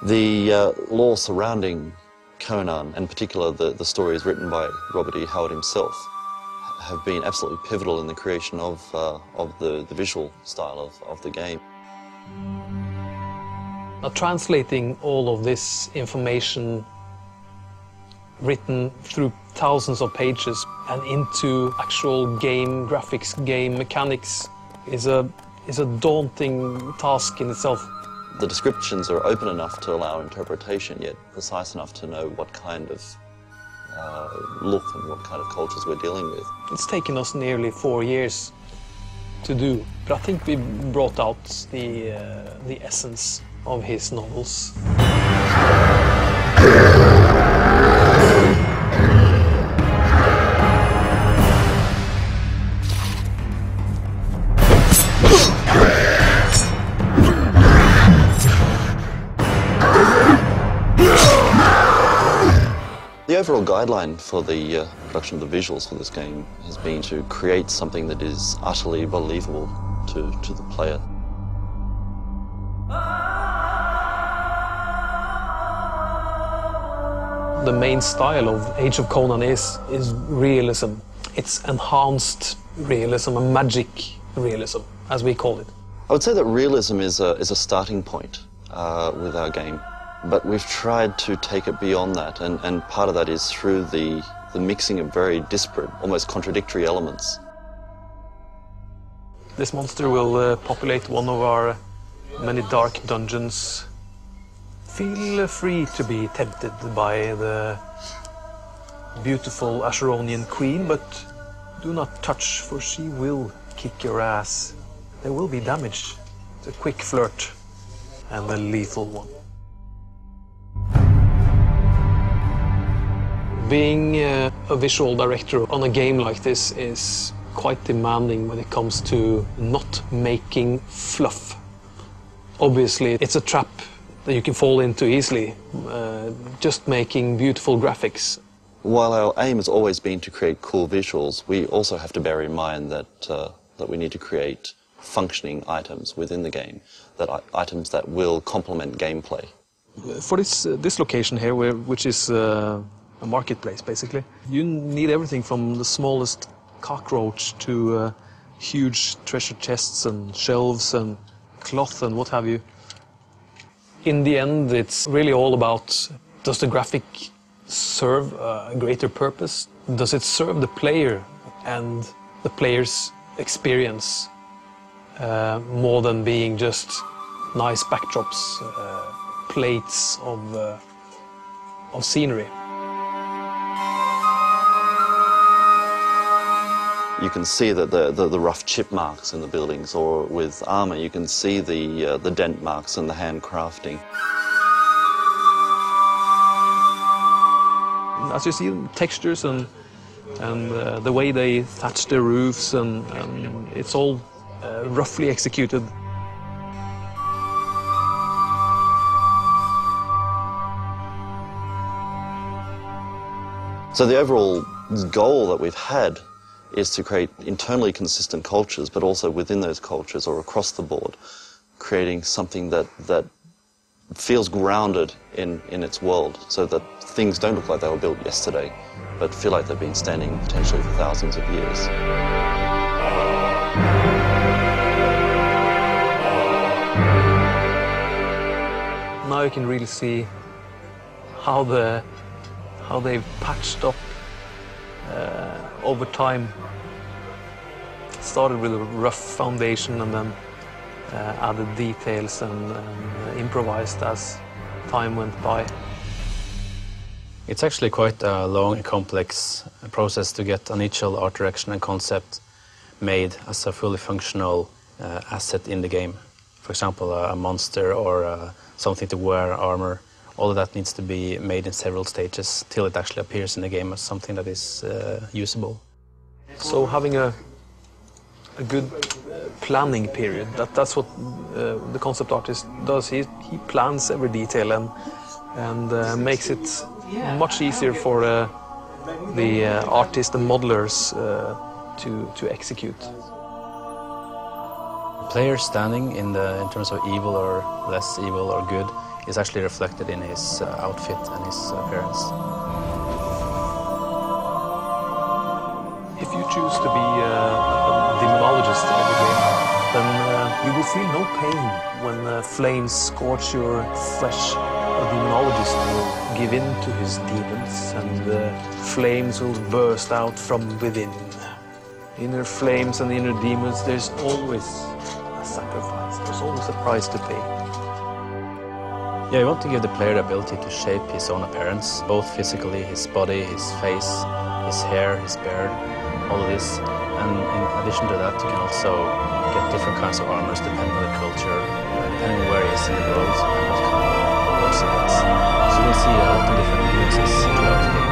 The lore surrounding Conan, in particular the stories written by Robert E. Howard himself, have been absolutely pivotal in the creation of the visual style of the game. Now, translating all of this information written through thousands of pages and into actual game graphics, game mechanics is a daunting task in itself. The descriptions are open enough to allow interpretation, yet precise enough to know what kind of look and what kind of cultures we're dealing with. It's taken us nearly 4 years to do, but I think we brought out the essence of his novels. The overall guideline for the production of the visuals for this game has been to create something that is utterly believable to the player. The main style of Age of Conan is realism. It's enhanced realism, a magic realism, as we call it. I would say that realism is a starting point with our game. But we've tried to take it beyond that, and part of that is through the mixing of very disparate, almost contradictory elements. This monster will populate one of our many dark dungeons. Feel free to be tempted by the beautiful Asheronian queen, but do not touch, for she will kick your ass. There will be damage. It's a quick flirt and a lethal one. Being a visual director on a game like this is quite demanding when it comes to not making fluff. Obviously, it's a trap that you can fall into easily, just making beautiful graphics. While our aim has always been to create cool visuals, we also have to bear in mind that we need to create functioning items within the game, items that will complement gameplay. For this location here, which is a marketplace, basically, you need everything from the smallest cockroach to huge treasure chests and shelves and cloth and what have you. In the end, it's really all about, does the graphic serve a greater purpose? Does it serve the player and the player's experience more than being just nice backdrops, plates of scenery? You can see that the rough chip marks in the buildings, or with armor you can see the dent marks and the hand crafting. As you see, textures and the way they thatch their roofs, and it's all roughly executed. So the overall goal that we've had is to create internally consistent cultures, but also within those cultures or across the board, creating something that feels grounded in its world, so that things don't look like they were built yesterday, but feel like they've been standing potentially for thousands of years. Now you can really see how they've patched up over time. Started with a rough foundation and then added details and improvised as time went by. It's actually quite a long and complex process to get an initial art direction and concept made as a fully functional asset in the game. For example, a monster or something to wear, armor. All of that needs to be made in several stages till it actually appears in the game as something that is usable. So having a good planning period, that's what the concept artist does. He plans every detail and makes it much easier for the artists and modelers to execute. Players standing in terms of evil or less evil or good is actually reflected in his outfit and his appearance. If you choose to be a demonologist in the game, then you will feel no pain when flames scorch your flesh. A demonologist will give in to his demons, and flames will burst out from within. Inner flames and inner demons, there's always a sacrifice. There's always a price to pay. Yeah, you want to give the player the ability to shape his own appearance, both physically, his body, his face, his hair, his beard, all of this. And in addition to that, you can also get different kinds of armors depending on the culture, depending on where he is in the world and what kind of rewards he gets. So you will see a lot of different nuances throughout the game.